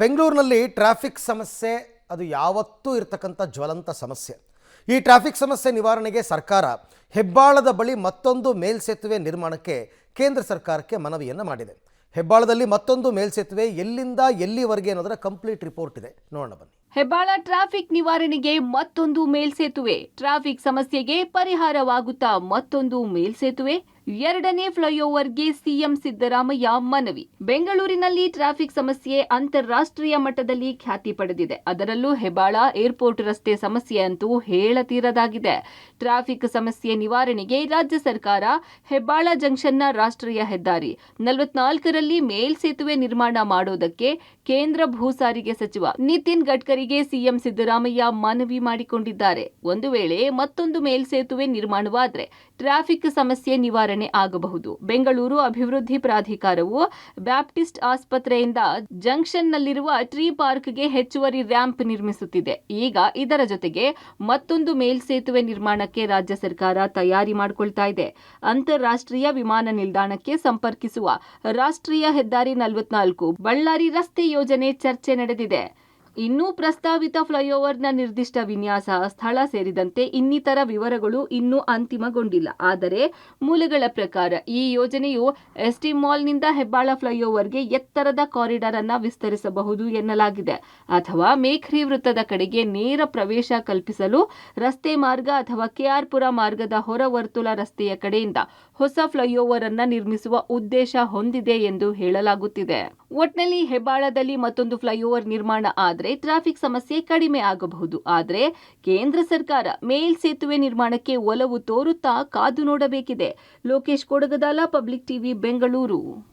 ಬೆಂಗಳೂರಿನಲ್ಲಿ ಟ್ರಾಫಿಕ್ ಸಮಸ್ಯೆ ಅದು ಯಾವತ್ತೂ ಇರತಕ್ಕಂಥ ಜ್ವಲಂತ ಸಮಸ್ಯೆ. ಈ ಟ್ರಾಫಿಕ್ ಸಮಸ್ಯೆ ನಿವಾರಣೆಗೆ ಸರ್ಕಾರ ಹೆಬ್ಬಾಳದ ಬಳಿ ಮತ್ತೊಂದು ಮೇಲ್ಸೇತುವೆ ನಿರ್ಮಾಣಕ್ಕೆ ಕೇಂದ್ರ ಸರ್ಕಾರಕ್ಕೆ ಮನವಿಯನ್ನು ಮಾಡಿದೆ. ಹೆಬ್ಬಾಳದಲ್ಲಿ ಮತ್ತೊಂದು ಮೇಲ್ಸೇತುವೆ ಎಲ್ಲಿಂದ ಎಲ್ಲಿವರೆಗೆ ಅನ್ನೋದರ ಕಂಪ್ಲೀಟ್ ರಿಪೋರ್ಟ್ ಇದೆ, ನೋಡೋಣ ಬನ್ನಿ. ಹೆಬ್ಬಾಳ ಟ್ರಾಫಿಕ್ ನಿವಾರಣೆಗೆ ಮತ್ತೊಂದು ಮೇಲ್ಸೇತುವೆ, ಟ್ರಾಫಿಕ್ ಸಮಸ್ಯೆಗೆ ಪರಿಹಾರವಾಗುತ್ತಾ ಮತ್ತೊಂದು ಮೇಲ್ಸೇತುವೆ, ಎರಡನೇ ಫ್ಲೈಓವರ್ಗೆ ಸಿಎಂ ಸಿದ್ದರಾಮಯ್ಯ ಮನವಿ. ಬೆಂಗಳೂರಿನಲ್ಲಿ ಟ್ರಾಫಿಕ್ ಸಮಸ್ಯೆ ಅಂತಾರಾಷ್ಟ್ರೀಯ ಮಟ್ಟದಲ್ಲಿ ಖ್ಯಾತಿ ಪಡೆದಿದೆ. ಅದರಲ್ಲೂ ಹೆಬ್ಬಾಳ ಏರ್ಪೋರ್ಟ್ ರಸ್ತೆ ಸಮಸ್ಯೆ ಅಂತೂ ಹೇಳತೀರದಾಗಿದೆ. ಟ್ರಾಫಿಕ್ ಸಮಸ್ಯೆ ನಿವಾರಣೆಗೆ ರಾಜ್ಯ ಸರ್ಕಾರ ಹೆಬ್ಬಾಳ ಜಂಕ್ಷನ್ನ ರಾಷ್ಟ್ರೀಯ ಹೆದ್ದಾರಿ 44ರಲ್ಲಿ ಮೇಲ್ಸೇತುವೆ ನಿರ್ಮಾಣ ಮಾಡೋದಕ್ಕೆ ಕೇಂದ್ರ ಭೂ ಸಾರಿಗೆ ಸಚಿವ ನಿತಿನ್ ಗಡ್ಕರಿಗೆ ಸಿಎಂ ಸಿದ್ದರಾಮಯ್ಯ ಮನವಿ ಮಾಡಿಕೊಂಡಿದ್ದಾರೆ. ಒಂದು ವೇಳೆ ಮತ್ತೊಂದು ಮೇಲ್ಸೇತುವೆ ನಿರ್ಮಾಣವಾದರೆ ಟ್ರಾಫಿಕ್ ಸಮಸ್ಯೆ ನಿವಾರಣೆ ಆಗಬಹುದು. ಬೆಂಗಳೂರು ಅಭಿವೃದ್ಧಿ ಪ್ರಾಧಿಕಾರವು ಬ್ಯಾಪ್ಟಿಸ್ಟ್ ಆಸ್ಪತ್ರೆಯಿಂದ ಜಂಕ್ಷನ್ನಲ್ಲಿರುವ ಟ್ರೀ ಪಾರ್ಕ್ಗೆ ಹೆಚ್ಚುವರಿ ರ್ಯಾಂಪ್ ನಿರ್ಮಿಸುತ್ತಿದೆ. ಈಗ ಇದರ ಜೊತೆಗೆ ಮತ್ತೊಂದು ಮೇಲ್ಸೇತುವೆ ನಿರ್ಮಾಣಕ್ಕೆ ರಾಜ್ಯ ಸರ್ಕಾರ ತಯಾರಿ ಮಾಡಿಕೊಳ್ತಾ ಇದೆ. ಅಂತಾರಾಷ್ಟ್ರೀಯ ವಿಮಾನ ನಿಲ್ದಾಣಕ್ಕೆ ಸಂಪರ್ಕಿಸುವ ರಾಷ್ಟ್ರೀಯ ಹೆದ್ದಾರಿ 44 ಬಳ್ಳಾರಿ ರಸ್ತೆ ಯೋಜನೆ ಚರ್ಚೆ ನಡೆದಿದೆ. ಇನ್ನೂ ಪ್ರಸ್ತಾವಿತ ಫ್ಲೈಓವರ್ನ ನಿರ್ದಿಷ್ಟ ವಿನ್ಯಾಸ, ಸ್ಥಳ ಸೇರಿದಂತೆ ಇನ್ನಿತರ ವಿವರಗಳು ಇನ್ನೂ ಅಂತಿಮಗೊಂಡಿಲ್ಲ. ಆದರೆ ಮೂಲಗಳ ಪ್ರಕಾರ ಈ ಯೋಜನೆಯು ಎಸ್ಟಿ ಮಾಲ್ನಿಂದ ಹೆಬ್ಬಾಳ ಫ್ಲೈಓವರ್ಗೆ ಎತ್ತರದ ಕಾರಿಡಾರ್ ಅನ್ನು ವಿಸ್ತರಿಸಬಹುದು ಎನ್ನಲಾಗಿದೆ. ಅಥವಾ ಮೇಖ್ರಿ ವೃತ್ತದ ಕಡೆಗೆ ನೇರ ಪ್ರವೇಶ ಕಲ್ಪಿಸಲು ರಸ್ತೆ ಮಾರ್ಗ ಅಥವಾ ಕೆಆರ್ ಪುರ ಮಾರ್ಗದ ಹೊರ ವರ್ತುಲ ರಸ್ತೆಯ ಕಡೆಯಿಂದ ಹೊಸ ಫ್ಲೈಓವರ್ ಅನ್ನು ನಿರ್ಮಿಸುವ ಉದ್ದೇಶ ಹೊಂದಿದೆ ಎಂದು ಹೇಳಲಾಗುತ್ತಿದೆ. ಒಟ್ನಲ್ಲಿ ಹೆಬ್ಬಾಳದಲ್ಲಿ ಮತ್ತೊಂದು ಫ್ಲೈಓವರ್ ನಿರ್ಮಾಣ ಆದರೆ ಟ್ರಾಫಿಕ್ ಸಮಸ್ಯೆ ಕಡಿಮೆ ಆಗಬಹುದು. ಆದರೆ ಕೇಂದ್ರ ಸರ್ಕಾರ ಮೇಲ್ಸೇತುವೆ ನಿರ್ಮಾಣಕ್ಕೆ ಒಲವು ತೋರುತ್ತಾ ಕಾದು ನೋಡಬೇಕಿದೆ. Lokesh Kodagadala, public TV, Bengaluru.